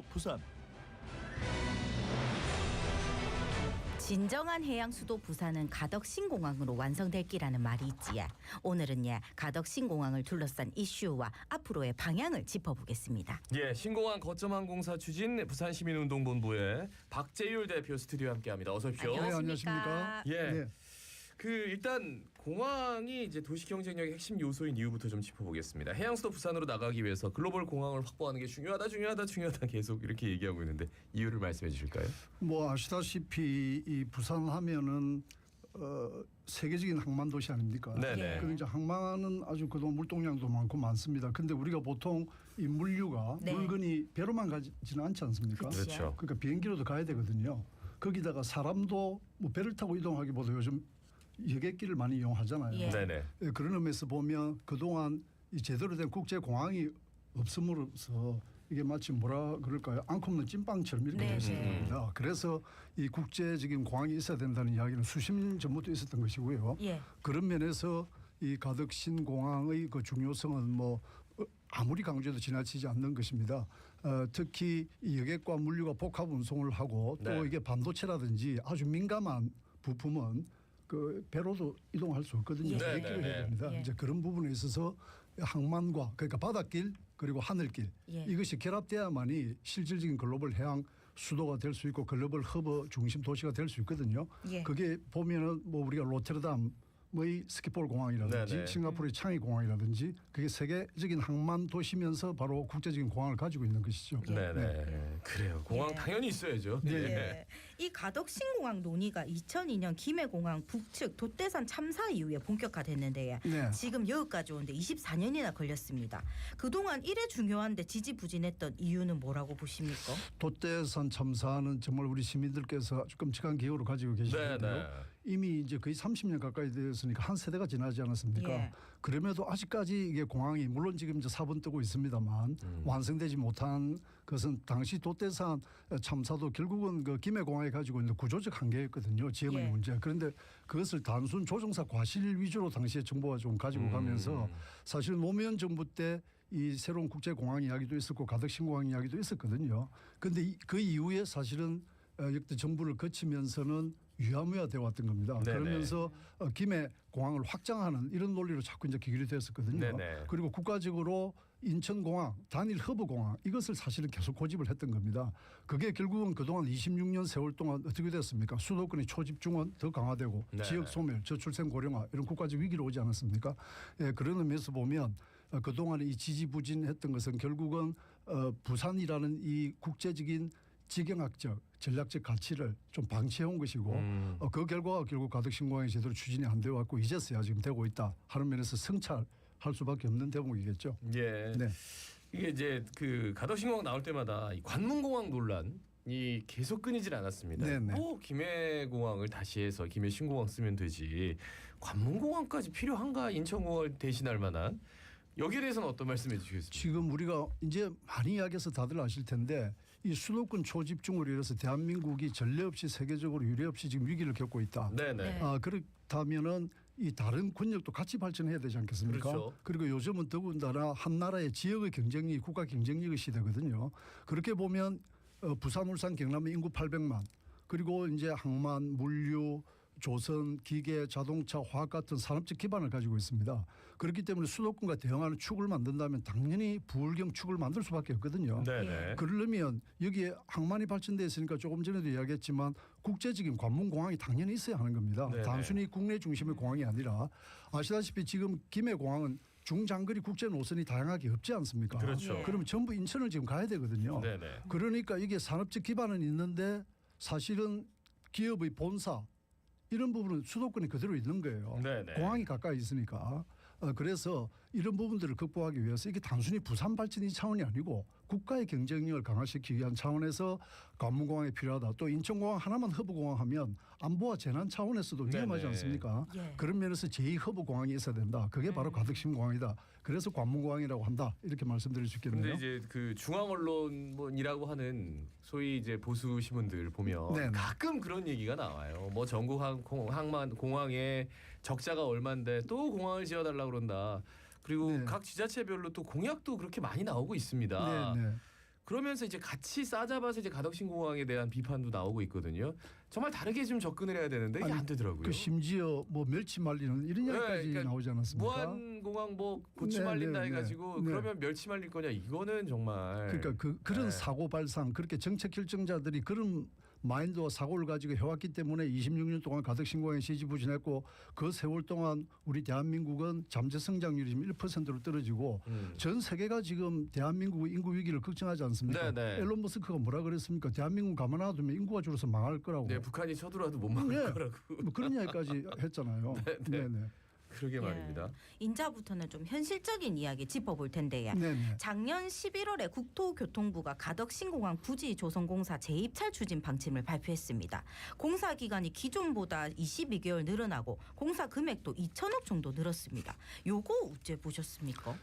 부산. 진정한 해양 수도 부산은 가덕신공항으로 완성될 기라는 말이 있지에 오늘은 가덕신공항을 둘러싼 이슈와 앞으로의 방향을 짚어보겠습니다. 예, 신공항 거점 항공사 추진 부산시민운동본부의 박재율 대표 스튜디오에 함께합니다. 어서 오십시오. 안녕하십니까? 예. 네. 일단 공항이 이제 도시 경쟁력의 핵심 요소인 이유부터 좀 짚어보겠습니다. 해양 수도 부산으로 나가기 위해서 글로벌 공항을 확보하는 게 중요하다 계속 이렇게 얘기하고 있는데 이유를 말씀해 주실까요? 뭐 아시다시피 이 부산 하면은 세계적인 항만 도시 아닙니까? 네네. 그리고 이제 항만은 아주 그동안 물동량도 많고 많습니다. 근데 우리가 보통 이 물류가 네. 물건이 배로만 가지는 않지 않습니까? 그치. 그렇죠. 그러니까 비행기로도 가야 되거든요. 거기다가 사람도 뭐 배를 타고 이동하기보다 요즘 여객기를 많이 이용하잖아요. 예. 네네. 예, 그런 의미에서 보면 그동안 이 제대로 된 국제 공항이 없음으로써 이게 마치 뭐라 그럴까요? 앙코 없는 찐빵처럼 이렇게 네, 되어 있었던 네. 겁니다. 그래서 이 국제적인 공항이 있어야 된다는 이야기는 수십 년 전부터 있었던 것이고요. 예. 그런 면에서 이 가덕신공항의 그 중요성은 뭐 아무리 강조해도 지나치지 않는 것입니다. 특히 이 여객과 물류가 복합 운송을 하고 또 네. 이게 반도체라든지 아주 민감한 부품은 그 배로도 이동할 수 없거든요. 예. 여객기로 해야 됩니다. 예. 이제 그런 부분에 있어서 항만과 그러니까 바닷길 그리고 하늘길 예. 이것이 결합돼야만이 실질적인 글로벌 해양 수도가 될 수 있고 글로벌 허브 중심 도시가 될 수 있거든요. 예. 그게 보면은 뭐 우리가 로테르담의 스키폴 공항이라든지 네네. 싱가포르의 창의 공항이라든지 그게 세계적인 항만 도시면서 바로 국제적인 공항을 가지고 있는 것이죠. 네네. 그래요. 공항 예. 당연히 있어야죠. 네. 예. 이 가덕신공항 논의가 2002년 김해공항 북측 돛대산 참사 이후에 본격화됐는데 네. 지금 여기까지 오는데 24년이나 걸렸습니다. 그동안 이래 중요한데 지지부진했던 이유는 뭐라고 보십니까? 돛대산 참사는 정말 우리 시민들께서 아주 끔찍한 기억으로 가지고 계시는데요. 네, 네. 이미 이제 거의 30년 가까이 되었으니까 한 세대가 지나지 않았습니까? 예. 그럼에도 아직까지 이게 공항이 물론 지금 이제 사분 뜨고 있습니다만 완성되지 못한 것은 당시 돛대산 참사도 결국은 그 김해공항이 가지고 있는 구조적 한계였거든요. 지형의 예. 문제. 그런데 그것을 단순 조종사 과실 위주로 당시에 정부가 좀 가지고 가면서 사실 노무현 정부 때 이 새로운 국제공항 이야기도 있었고 가덕신공항 이야기도 있었거든요. 그런데 그 이후에 사실은 역대 정부를 거치면서는 유야무야 되어 왔던 겁니다. 네네. 그러면서 김해 공항을 확장하는 이런 논리로 자꾸 이제 기결이 됐었거든요. 네네. 그리고 국가적으로 인천공항, 단일 허브 공항 이것을 사실은 계속 고집을 했던 겁니다. 그게 결국은 그동안 26년 세월 동안 어떻게 됐습니까? 수도권의 초집중은 더 강화되고 네. 지역 소멸, 저출생 고령화 이런 국가적 위기로 오지 않았습니까? 예, 그런 의미에서 보면 그동안에 이 지지부진했던 것은 결국은 부산이라는 이 국제적인 지경학적 전략적 가치를 좀 방치해온 것이고 그 결과가 결국 가덕신공항이 제대로 추진이 안 되어 왔고 이제서야 지금 되고 있다 하는 면에서 성찰할 수밖에 없는 대목이겠죠. 예. 네. 이게 이제 그 가덕신공항 나올 때마다 이 관문공항 논란이 계속 끊이질 않았습니다. 네네. 또 김해공항을 다시 해서 김해신공항 쓰면 되지 관문공항까지 필요한가? 인천공항을 대신할 만한 여기에 대해서는 어떤 말씀해 주시겠습니까? 지금 우리가 이제 많이 이야기해서 다들 아실 텐데 이 수도권 초집중으로 인해서 대한민국이 전례 없이 세계적으로 유례 없이 지금 위기를 겪고 있다. 네네. 네. 그렇다면은 이 다른 권력도 같이 발전해야 되지 않겠습니까? 그렇죠. 그리고 요즘은 더군다나 한 나라의 지역의 경쟁력이 국가 경쟁력의 시대거든요. 그렇게 보면 부산, 울산, 경남의 인구 800만 그리고 이제 항만, 물류, 조선, 기계, 자동차, 화학 같은 산업적 기반을 가지고 있습니다. 그렇기 때문에 수도권과 대응하는 축을 만든다면 당연히 부울경 축을 만들 수밖에 없거든요. 네네. 그러려면 여기에 항만이 발전되어 있으니까 조금 전에도 이야기했지만 국제적인 관문공항이 당연히 있어야 하는 겁니다. 네네. 단순히 국내 중심의 공항이 아니라 아시다시피 지금 김해공항은 중장거리 국제 노선이 다양하게 없지 않습니까? 그렇죠. 예. 그러면 전부 인천을 지금 가야 되거든요. 네네. 그러니까 이게 산업적 기반은 있는데 사실은 기업의 본사 이런 부분은 수도권이 그대로 있는 거예요. 네네. 공항이 가까이 있으니까. 그래서 이런 부분들을 극복하기 위해서 이게 단순히 부산 발전이 차원이 아니고 국가의 경쟁력을 강화시키기 위한 차원에서 관문공항이 필요하다. 또 인천공항 하나만 허브공항 하면 안보와 재난 차원에서도 위험하지 네네. 않습니까? 예. 그런 면에서 제2허브공항이 있어야 된다. 그게 바로 가덕신공항이다. 그래서 관문공항이라고 한다. 이렇게 말씀드릴 수 근데 있겠네요. 이제 그 중앙 언론이라고 하는 소위 이제 보수 신문들 보면 네네. 가끔 그런 얘기가 나와요. 뭐 전국 항만 공항에 적자가 얼마인데 또 공항을 지어달라 그런다. 그리고 네. 각 지자체별로 또 공약도 그렇게 많이 나오고 있습니다. 네, 네. 그러면서 이제 같이 싸잡아서 이제 가덕신공항에 대한 비판도 나오고 있거든요. 정말 다르게 좀 접근을 해야 되는데 이게 아니, 안 되더라고요. 그 심지어 뭐 멸치 말리는 이런 이야기까지 그러니까 나오지 않았습니까? 무한공항 뭐 고추 네, 말린다 네, 해가지고 네. 그러면 멸치 말릴 거냐 이거는 정말 그러니까 그런 네. 사고 발상 그렇게 정책 결정자들이 그런 마인드와 사고를 가지고 해왔기 때문에 26년 동안 가덕신공항에 지지부진했고 그 세월 동안 우리 대한민국은 잠재 성장률이 지금 1%로 떨어지고 전 세계가 지금 대한민국의 인구 위기를 걱정하지 않습니까? 네, 네. 앨런 머스크가 뭐라 그랬습니까? 대한민국 가만 놔두면 인구가 줄어서 망할 거라고. 네, 북한이 쳐들어도 못 막을 네. 거라고 뭐 그런 이야기까지 했잖아요. 네. 네. 그러게 말입니다. 인자부터는 좀 현실적인 이야기 짚어볼 텐데요. 네. 작년 11월에 국토교통부가 가덕신공항 부지 조성공사 재입찰 추진 방침을 발표했습니다. 공사 기간이 기존보다 22개월 늘어나고 공사 금액도 2천억 정도 늘었습니다. 요거 어째 보셨습니까?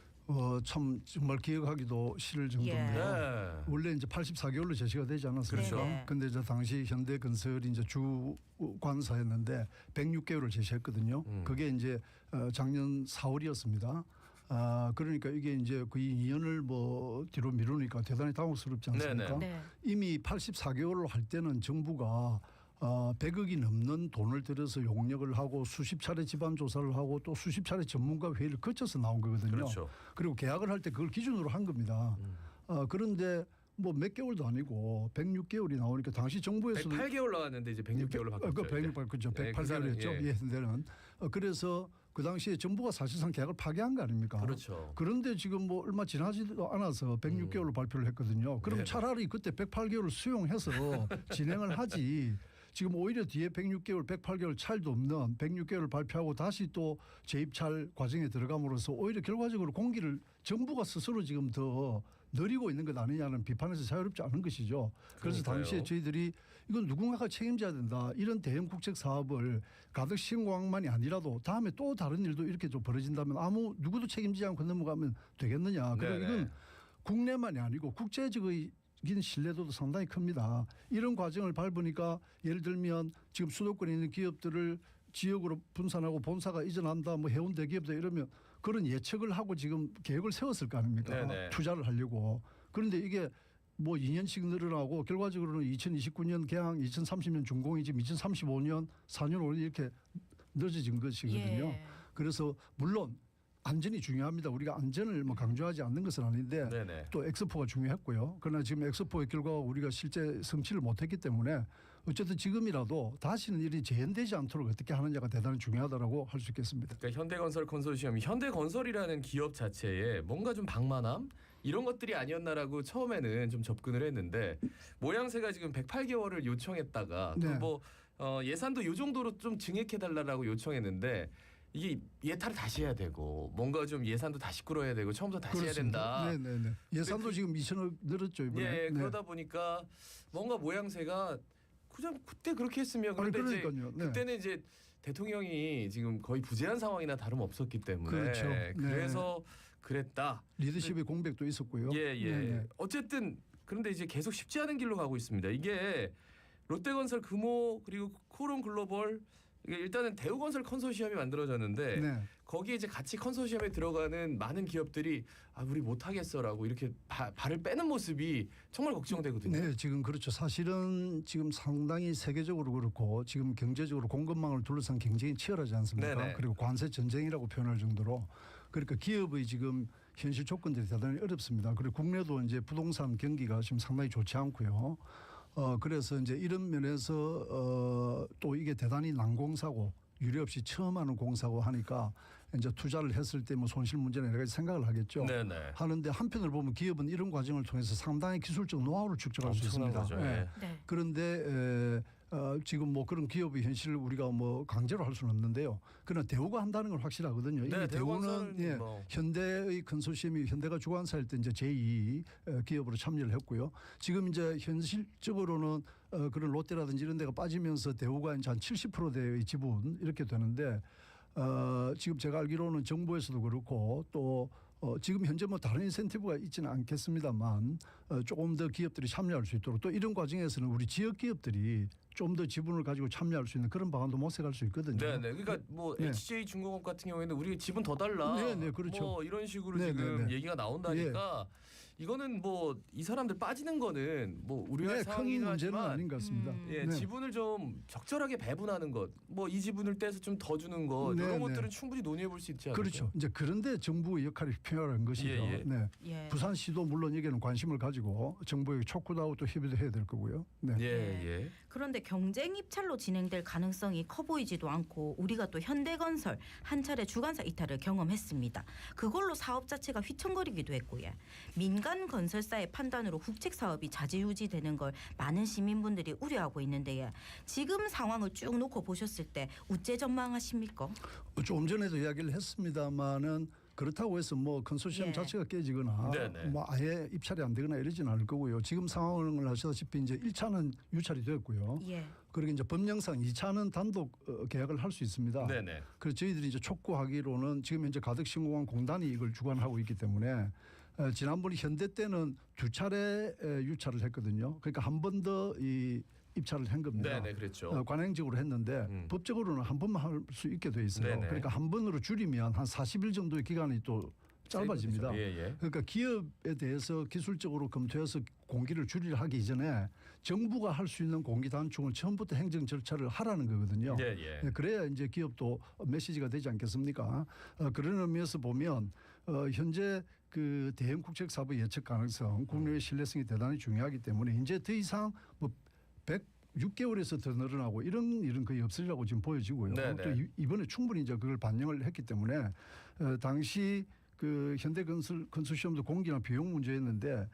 참 정말 기억하기도 싫을 정도인데요. 네. 원래 이제 84개월로 제시가 되지 않았습니까? 그렇죠. 네네. 근데 이제 당시 현대건설이 이제 주 관사였는데 106개월을 제시했거든요. 그게 이제 작년 4월이었습니다. 그러니까 이게 이제 거의 2년을 뭐 뒤로 미루니까 대단히 당혹스럽지 않습니까? 네네. 네. 이미 84개월로 할 때는 정부가 100억이 넘는 돈을 들여서 용역을 하고 수십 차례 집안 조사를 하고 또 수십 차례 전문가 회의를 거쳐서 나온 거거든요. 그렇죠. 그리고 계약을 할 때 그걸 기준으로 한 겁니다. 그런데 뭐 몇 개월도 아니고 106개월이 나오니까 당시 정부에서도 108개월 나왔는데 이제 106개월로 바뀌었죠. 그 108, 그죠. 네, 그 사람, 108개월이었죠. 예. 예, 현대는. 그래서 그 당시에 정부가 사실상 계약을 파기한 거 아닙니까? 그렇죠. 그런데 지금 뭐 얼마 지나지도 않아서 106개월로 발표를 했거든요. 그럼 네네. 차라리 그때 108개월을 수용해서 진행을 하지. 지금 오히려 뒤에 106개월, 108개월 차이도 없는 106개월을 발표하고 다시 또 재입찰 과정에 들어감으로써 오히려 결과적으로 공기를 정부가 스스로 지금 더 늘리고 있는 것 아니냐는 비판에서 자유롭지 않은 것이죠. 그래서 그러니까요. 당시에 저희들이 이건 누군가가 책임져야 된다. 이런 대형 국책 사업을 가덕신공항만이 아니라도 다음에 또 다른 일도 이렇게 좀 벌어진다면 아무 누구도 책임지지 않고 넘어가면 되겠느냐. 그리고 네네. 이건 국내만이 아니고 국제적인 신뢰도도 상당히 큽니다. 이런 과정을 밟으니까 예를 들면 지금 수도권에 있는 기업들을 지역으로 분산하고 본사가 이전한다, 뭐 해운대 기업들 이러면 그런 예측을 하고 지금 계획을 세웠을 거 아닙니까? 네네. 투자를 하려고. 그런데 이게 뭐 2년씩 늘어나고 결과적으로는 2029년 개항, 2030년 준공이 지금 2035년, 4년, 5년 이렇게 늦어진 것이거든요. 예. 그래서 물론 안전이 중요합니다. 우리가 안전을 뭐 강조하지 않는 것은 아닌데 네네. 또 엑스포가 중요했고요. 그러나 지금 엑스포의 결과가 우리가 실제 성취를 못했기 때문에 어쨌든 지금이라도 다시는 일이 재현되지 않도록 어떻게 하느냐가 대단히 중요하다라고 할 수 있겠습니다. 그러니까 현대건설 컨소시엄이 현대건설이라는 기업 자체에 뭔가 좀 방만함 이런 것들이 아니었나라고 처음에는 좀 접근을 했는데 모양새가 지금 108개월을 요청했다가 네. 또 뭐 예산도 요 정도로 좀 증액해달라고 요청했는데 이게 예타를 다시 해야 되고 뭔가 좀 예산도 다시 끌어야 되고 처음부터 다시 해야 된다. 네네네. 예산도 지금 2천억 늘었죠 이번에. 예, 네. 그러다 보니까 뭔가 모양새가 그냥 그때 그렇게 했으면 아니 그런데 이제 그러니까요. 네. 그때는 이제 대통령이 지금 거의 부재한 상황이나 다름없었기 때문에 그렇죠. 네. 그래서 그랬다. 리더십의 공백도 있었고요. 예, 예. 네네. 어쨌든 그런데 이제 계속 쉽지 않은 길로 가고 있습니다. 이게 롯데건설 금호 그리고 코론 글로벌 이게 일단은 대우건설 컨소시엄이 만들어졌는데 네. 거기에 이제 같이 컨소시엄에 들어가는 많은 기업들이 우리 못하겠어라고 이렇게 발을 빼는 모습이 정말 걱정되거든요. 네, 지금 그렇죠. 사실은 지금 상당히 세계적으로 그렇고 지금 경제적으로 공급망을 둘러싼 경쟁이 치열하지 않습니까? 네네. 그리고 관세 전쟁이라고 표현할 정도로 그러니까 기업의 지금 현실 조건들이 대단히 어렵습니다. 그리고 국내도 이제 부동산 경기가 지금 상당히 좋지 않고요. 그래서 이제 이런 면에서 또 이게 대단히 난공사고 유례 없이 처음 하는 공사고 하니까 이제 투자를 했을 때 뭐 손실 문제나 여러 가지 생각을 하겠죠. 네네. 하는데 한편으로 보면 기업은 이런 과정을 통해서 상당히 기술적 노하우를 축적할 수 엄청난 있습니다. 거죠. 예. 네. 그런데 지금 뭐 그런 기업의 현실을 우리가 뭐 강제로 할 수는 없는데요. 그러나 대우가 한다는 건 확실하거든요. 네, 이미 대우는 대우건설은 뭐. 현대의 컨소시엄이 현대가 주관사일 때 이제 제2 기업으로 참여를 했고요. 지금 이제 현실적으로는 그런 롯데라든지 이런 데가 빠지면서 대우가 이제 한 70%대의 지분 이렇게 되는데 지금 제가 알기로는 정부에서도 그렇고 또 지금 현재 뭐 다른 인센티브가 있지는 않겠습니다만 조금 더 기업들이 참여할 수 있도록 또 이런 과정에서는 우리 지역 기업들이 좀 더 지분을 가지고 참여할 수 있는 그런 방안도 모색할 수 있거든요. 네네. 그러니까 뭐 네. HJ중공업 같은 경우에는 우리 지분 더 달라. 네, 네, 그렇죠. 뭐 이런 식으로 네, 지금 네, 네. 얘기가 나온다니까 이거는 뭐 이 사람들 빠지는 거는 뭐 우려할 네, 큰 상황이긴 문제는 하지만 아닌 것 같습니다. 예, 네. 지분을 좀 적절하게 배분하는 것, 뭐 이 지분을 떼서 좀 더 주는 것 네, 이런 네. 것들은 충분히 논의해 볼 수 있지 않을까요? 그렇죠. 이제 그런데 정부의 역할이 필요한 것이죠. 예, 예. 네. 예. 부산시도 물론 여기에는 관심을 가지고 정부에게 촉구도 하고 또 협의도 해야 될 거고요. 네. 예, 네. 예. 그런데 경쟁 입찰로 진행될 가능성이 커 보이지도 않고 우리가 또 현대건설 한 차례 주관사 이탈을 경험했습니다. 그걸로 사업 자체가 휘청거리기도 했고요. 민간 건설사의 판단으로 국책 사업이 좌지우지되는 걸 많은 시민분들이 우려하고 있는데요. 지금 상황을 쭉 놓고 보셨을 때 우째 전망하십니까? 조금 전에도 이야기를 했습니다마는 그렇다고 해서 뭐 컨소시엄 예. 자체가 깨지거나 네네. 뭐 아예 입찰이 안 되거나 이러지는 않을 거고요. 지금 상황을 아시다시피 이제 1차는 유찰이 되었고요. 예. 그리고 이제 법령상 2차는 단독 계약을 할 수 있습니다. 네네. 그래서 저희들이 이제 촉구하기로는 지금 현재 가덕신공항 공단이 이걸 주관하고 있기 때문에 지난번 현대 때는 2차례 유찰을 했거든요. 그러니까 한 번 더 이 입찰을 한 겁니다. 네네, 그랬죠. 관행적으로 했는데 법적으로는 한 번만 할 수 있게 돼 있어요. 네네. 그러니까 한 번으로 줄이면 한 40일 정도의 기간이 또 짧아집니다. 예, 예. 그러니까 기업에 대해서 기술적으로 검토해서 공기를 줄이려 하기 전에 정부가 할 수 있는 공기 단축을 처음부터 행정 절차를 하라는 거거든요. 예, 예. 네, 그래야 이제 기업도 메시지가 되지 않겠습니까? 그런 의미에서 보면 현재 그 대형 국책 사업의 예측 가능성, 국내의 신뢰성이 대단히 중요하기 때문에 이제 더 이상 뭐 106개월에서 더 늘어나고 이런 일은 거의 없으리라고 지금 보여지고요. 네네. 또 이번에 충분히 이제 그걸 반영을 했기 때문에 당시 그 현대건설시험도 공기나 비용 문제였는데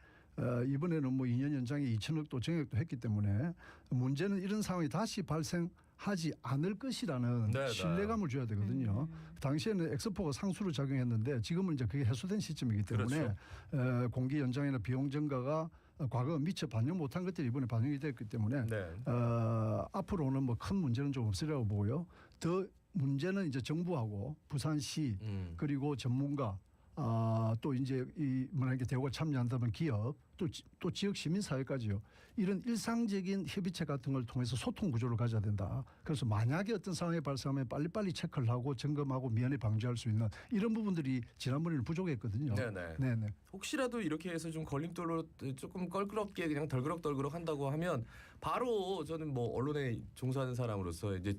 이번에는 뭐 2년 연장에 2천억도 정액도 했기 때문에 문제는 이런 상황이 다시 발생하지 않을 것이라는 네네. 신뢰감을 줘야 되거든요. 당시에는 엑스포가 상수로 작용했는데 지금은 이제 그게 해소된 시점이기 때문에 공기 연장이나 비용 증가가 과거 미처 반영 못한 것들이 이번에 반영이 됐기 때문에 네. 앞으로는 뭐 큰 문제는 좀 없으리라고 보고요. 더 문제는 이제 정부하고 부산시 그리고 전문가 또 이제 이 만약에 대우가 참여한다면 기업 또 지역 시민 사회까지요. 이런 일상적인 협의체 같은 걸 통해서 소통 구조를 가져야 된다. 그래서 만약에 어떤 상황이 발생하면 빨리빨리 체크를 하고 점검하고 미연에 방지할 수 있는 이런 부분들이 지난번에는 부족했거든요. 네네. 네네. 혹시라도 이렇게 해서 좀 걸림돌로 조금 껄끄럽게 그냥 덜그럭덜그럭 한다고 하면 바로 저는 뭐 언론에 종사하는 사람으로서 이제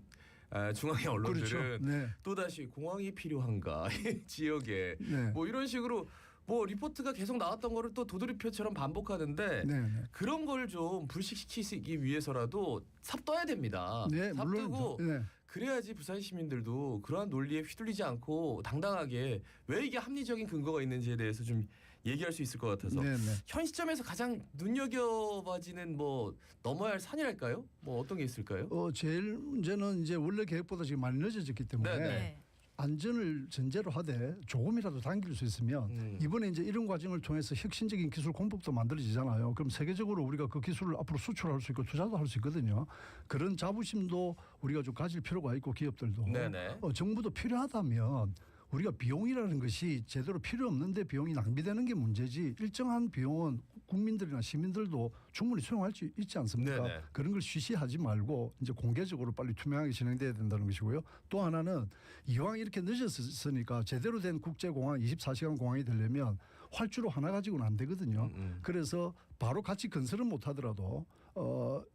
중앙의 언론들은 그렇죠. 네. 또다시 공항이 필요한가 이 지역에 네. 뭐 이런 식으로 뭐 리포트가 계속 나왔던 거를 또 도돌이표처럼 반복하는데 네. 네. 그런 걸 좀 불식시키기 위해서라도 삽둬야 됩니다. 네, 삽두고 물론이죠. 네. 그래야지 부산 시민들도 그러한 논리에 휘둘리지 않고 당당하게 왜 이게 합리적인 근거가 있는지에 대해서 좀 얘기할 수 있을 것 같아서 네, 네. 현 시점에서 가장 눈여겨봐지는 뭐 넘어야 할 산이랄까요? 뭐 어떤 게 있을까요? 제일 문제는 이제 원래 계획보다 지금 많이 늦어졌기 때문에 네, 네. 안전을 전제로 하되 조금이라도 당길 수 있으면 이번에 이제 이런 과정을 통해서 혁신적인 기술 공법도 만들어지잖아요. 그럼 세계적으로 우리가 그 기술을 앞으로 수출할 수 있고 투자도 할 수 있거든요. 그런 자부심도 우리가 좀 가질 필요가 있고 기업들도 네네. 정부도 필요하다면 우리가 비용이라는 것이 제대로 필요 없는데 비용이 낭비되는 게 문제지 일정한 비용은 국민들이나 시민들도 충분히 수용할 수 있지 않습니까? 네네. 그런 걸 쉬쉬하지 말고 이제 공개적으로 빨리 투명하게 진행돼야 된다는 것이고요. 또 하나는 이왕 이렇게 늦었으니까 제대로 된 국제공항 24시간 공항이 되려면 활주로 하나 가지고는 안 되거든요. 그래서 바로 같이 건설은 못 하더라도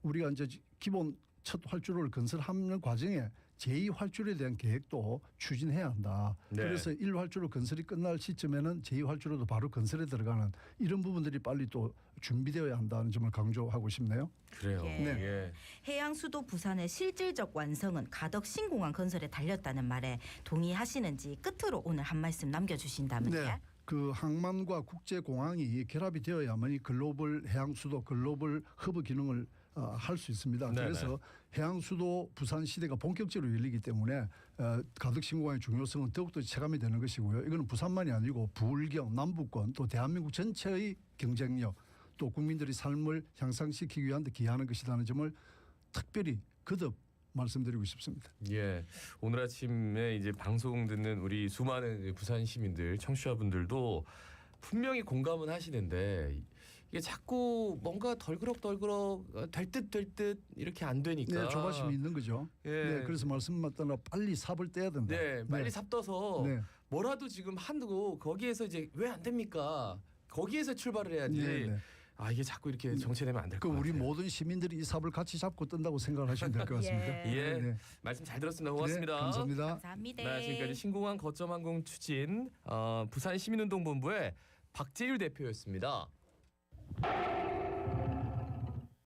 우리가 이제 기본 첫 활주로를 건설하는 과정에 제2활주로에 대한 계획도 추진해야 한다. 네. 그래서 1활주로 건설이 끝날 시점에는 제2활주로도 바로 건설에 들어가는 이런 부분들이 빨리 또 준비되어야 한다는 점을 강조하고 싶네요. 그래요. 예. 네. 예. 해양 수도 부산의 실질적 완성은 가덕 신공항 건설에 달렸다는 말에 동의하시는지 끝으로 오늘 한 말씀 남겨주신다면요. 네. 그 항만과 국제공항이 결합이 되어야만 이 글로벌 해양 수도 글로벌 허브 기능을 할 수 있습니다. 네네. 그래서 해양 수도 부산 시대가 본격적으로 열리기 때문에 가덕 신공항의 중요성은 더욱더 체감이 되는 것이고요. 이거는 부산만이 아니고 부울경, 남북권 또 대한민국 전체의 경쟁력 또 국민들의 삶을 향상시키기 위한 데 기여하는 것이라는 점을 특별히 거듭 말씀드리고 싶습니다. 예. 오늘 아침에 이제 방송 듣는 우리 수많은 부산 시민들, 청취자분들도 분명히 공감은 하시는데 이게 자꾸 뭔가 덜그럭 될 듯 이렇게 안 되니까. 네, 조바심이 있는 거죠. 예. 네, 그래서 말씀드린 빨리 삽을 떼야 된다. 네, 빨리 삽둬서 네. 뭐라도 지금 한다고 거기에서 이제 왜 안 됩니까? 거기에서 출발을 해야지. 네, 네. 아 이게 자꾸 이렇게 정체되면 안 될 것 그 같아요. 우리 모든 시민들이 이 삽을 같이 잡고 뜬다고 생각하시면 될 것 같습니다. 예. 네. 말씀 잘 들었습니다. 고맙습니다. 네, 감사합니다. 감사합니다. 네, 지금까지 신공항 거점 항공 추진 부산 시민운동본부의 박재율 대표였습니다.